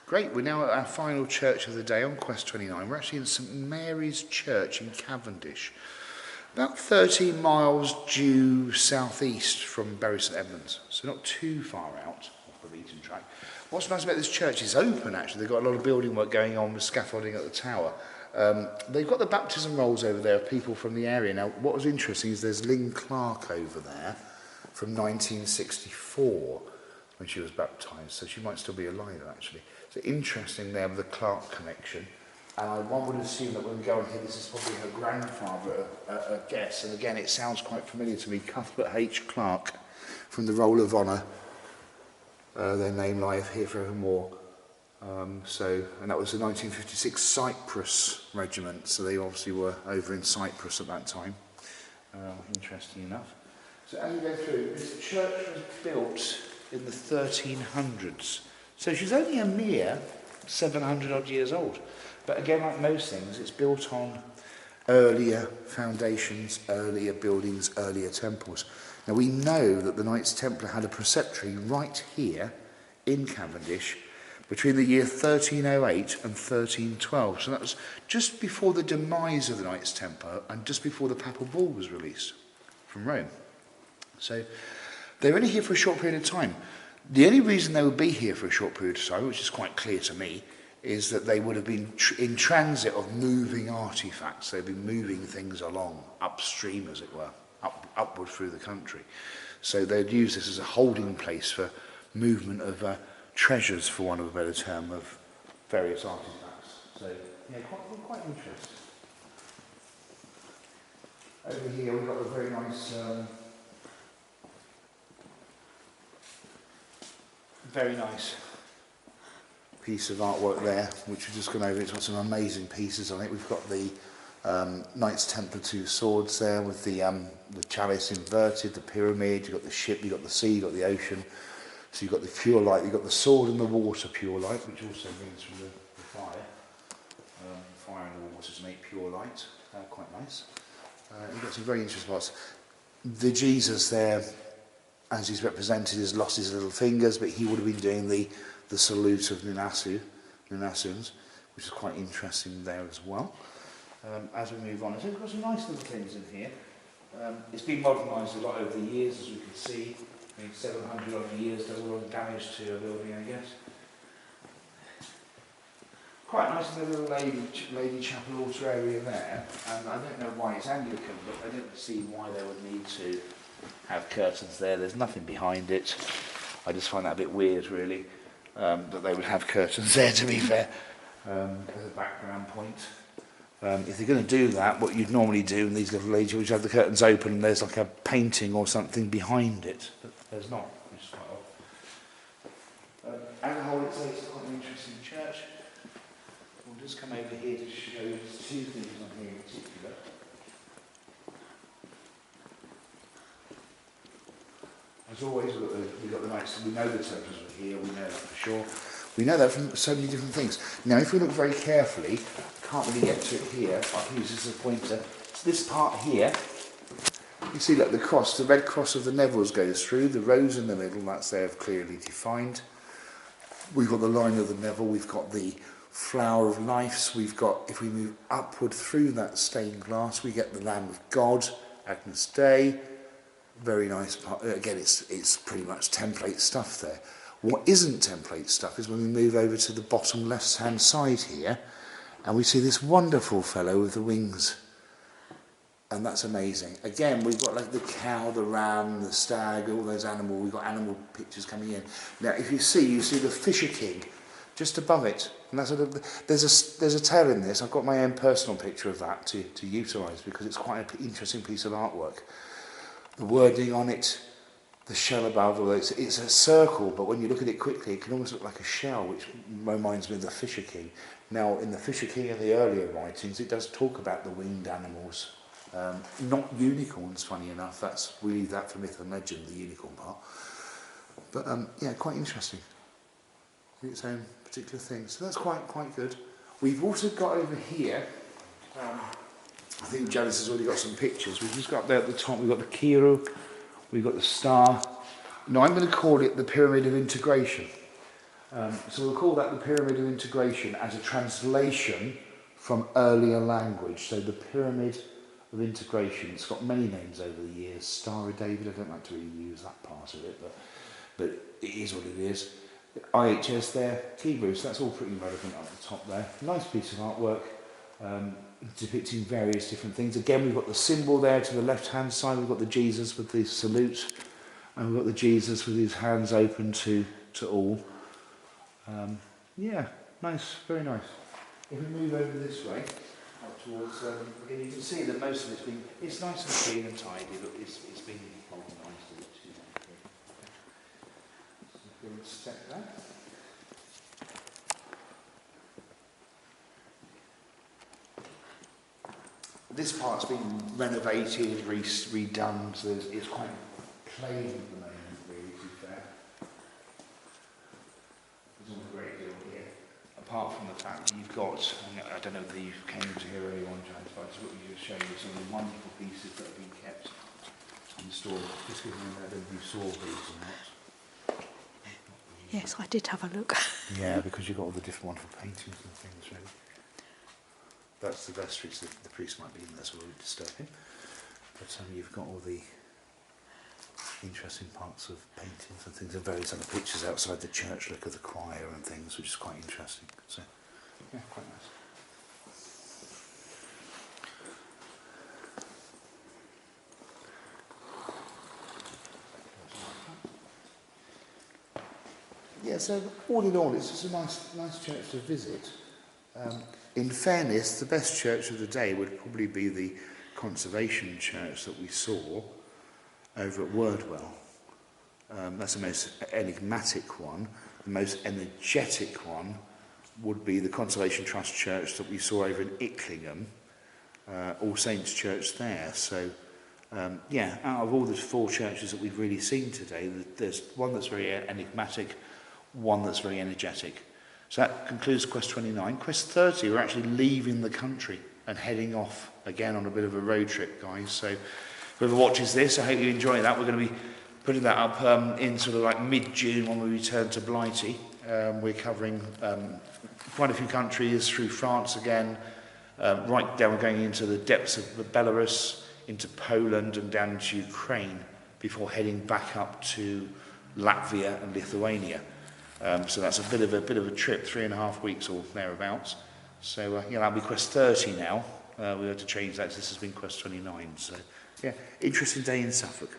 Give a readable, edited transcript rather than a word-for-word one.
Great, we're now at our final church of the day on Quest 29. We're actually in St Mary's Church in Cavendish, about 13 miles due southeast from Bury St Edmunds, so not too far out off the beaten track. What's nice about this church is open actually. They've got a lot of building work going on with scaffolding at the tower. They've got the baptism rolls over there of people from the area. Now what was interesting is there's Lynn Clark over there from 1964 when she was baptised, so she might still be alive actually. So interesting there with the Clark connection. And one would assume that when we go on here, this is probably her grandfather, a guess. And again, it sounds quite familiar to me. Cuthbert H. Clark from the Roll of Honour. Their name lieth here forevermore. And that was the 1956 Cyprus Regiment. So they obviously were over in Cyprus at that time. Interesting enough. So as we go through, this church was built in the 1300s. So she's only a mere 700 odd years old. But again, like most things, it's built on earlier foundations, earlier buildings, earlier temples. Now we know that the Knights Templar had a preceptory right here in Cavendish between the year 1308 and 1312. So that was just before the demise of the Knights Templar and just before the papal bull was released from Rome. So they were only here for a short period of time. The only reason they would be here for a short period of time, which is quite clear to me, is that they would have been in transit of moving artefacts. They'd been moving things along, upstream as it were, upward through the country. So they'd use this as a holding place for movement of treasures, for want of a better term, of various artefacts. So, yeah, quite interesting. Over here we've got a very nice piece of artwork there, which we've just gone over. It's got some amazing pieces on it. We've got the Knights Templar two swords there with the chalice inverted, the pyramid, you've got the ship, you've got the sea, you've got the ocean. So you've got the pure light, you've got the sword and the water pure light, which also brings from the fire. Fire and the water to make pure light. Quite nice. You've got some very interesting parts. The Jesus there, as he's represented, has lost his little fingers, but he would have been doing the salute of Nunasuns, which is quite interesting there as well. As we move on, so we've got some nice little things in here. It's been modernised a lot over the years, as we can see. I mean, 700 odd years does a lot of damage to a building, I guess. Quite nice in the little lady chapel altar area there, and I don't know why it's Anglican, but I don't see why they would need to have curtains there. There's nothing behind it. I just find that a bit weird, really, that they would have curtains there, to be fair, as a background point. If they're going to do that, what you'd normally do in these little ladies, which have the curtains open and there's like a painting or something behind it, but there's not, which is quite odd. As a whole, it's quite an interesting church. We'll just come over here to show you two things on here in particular. As always, we've got the Knights, we know the Templars were here, we know that for sure. We know that from so many different things. Now, if we look very carefully, I can't really get to it here, I can use this as a pointer. So this part here, you see like the cross, the red cross of the Nevilles goes through, the rose in the middle, that's there clearly defined. We've got the line of the Neville, we've got the flower of life, we've got, if we move upward through that stained glass, we get the Lamb of God, Agnus Dei. Very nice part. Again, it's pretty much template stuff there. What isn't template stuff is when we move over to the bottom left-hand side here, and we see this wonderful fellow with the wings. And that's amazing. Again, we've got like the cow, the ram, the stag, all those animals. We've got animal pictures coming in. Now, if you see the Fisher King just above it. And that's there's a tail in this. I've got my own personal picture of that to utilise because it's quite an interesting piece of artwork. The wording on it, the shell above, although it's a circle, but when you look at it quickly, it can almost look like a shell, which reminds me of the Fisher King. Now, in the Fisher King and the earlier writings, it does talk about the winged animals. Not unicorns, funny enough. We leave that for myth and legend, the unicorn part. But yeah, quite interesting. Its own particular thing. So that's quite good. We've also got over here. I think Janice has already got some pictures. We've just got there at the top. We've got the Kiru. We've got the star. No, I'm going to call it the Pyramid of Integration. So we'll call that the Pyramid of Integration as a translation from earlier language. So the Pyramid of Integration, it's got many names over the years. Star of David, I don't like to really use that part of it, but it is what it is. IHS there, Hebrews, that's all pretty relevant up the top there. Nice piece of artwork, depicting various different things. Again, we've got the symbol there to the left-hand side. We've got the Jesus with the salute, and we've got the Jesus with his hands open to all. Yeah, nice, very nice. If we move over this way, up towards, again, you can see that most of it's nice and clean and tidy, but it's been organised a bit too much. So we'll step that. This part's been renovated, redone, so it's quite plain at the moment, really, to be fair. There's not a great deal here, apart from the fact that you've got, I don't know if you came to here earlier on, James, but I just want to show you some of the wonderful pieces that have been kept installed. Just give me a minute if you saw these or not. Yes, I did have a look. Yeah, because you've got all the different wonderful paintings and things, really. That's the vestry, so the priest might be in there, so we won't disturb him. But you've got all the interesting parts of paintings and things, and various other pictures outside the church, look at the choir and things, which is quite interesting. So, yeah, quite nice. Yeah, so all in all, it's just a nice church to visit. In fairness, the best church of the day would probably be the Conservation Church that we saw over at Wordwell. That's the most enigmatic one. The most energetic one would be the Conservation Trust Church that we saw over in Icklingham, All Saints Church there. So, yeah, out of all the 4 churches that we've really seen today, there's one that's very enigmatic, one that's very energetic. So that concludes Quest 29. Quest 30, we're actually leaving the country and heading off again on a bit of a road trip, guys. So whoever watches this, I hope you enjoy that. We're going to be putting that up in sort of like mid-June when we return to Blighty. We're covering quite a few countries, through France again, right down, we're going into the depths of Belarus, into Poland and down into Ukraine, before heading back up to Latvia and Lithuania. So that's a bit of a trip, 3.5 weeks or thereabouts. So yeah, that'll be Quest 30 now. We had to change that, 'cause this has been Quest 29. So yeah, interesting day in Suffolk.